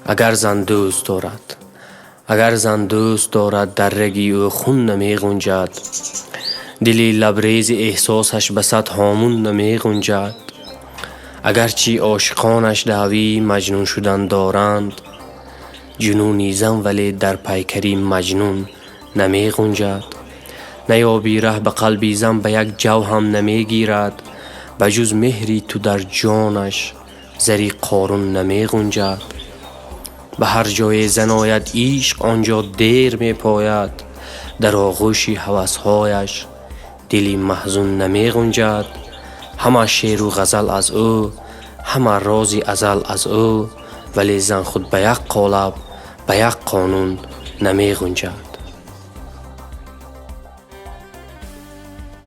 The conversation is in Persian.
اگر زن دوست دارد، اگر زن دوست دارد در رگی او خون نمی غنجد. دلی لبریز احساسش به صد هامون نمی غنجد. اگرچه عاشقانش دعوی مجنون شدن دارند، جنونی زن ولی در پیکری مجنون نمی غنجد. نیابی ره به قلبی زن به یک جو هم نمی گیرد. به جز مهری تو در جانش زری قارون نمی غنجد. به هر جای زن آید عشق آنجا دیر می پاید. در آغوش هوسهایش دلی محزون نمی غنجد. همه شعر و غزل از او، همه راز ازل از او، ولی زن خود به یک قالب به یک قانون نمی غنجد.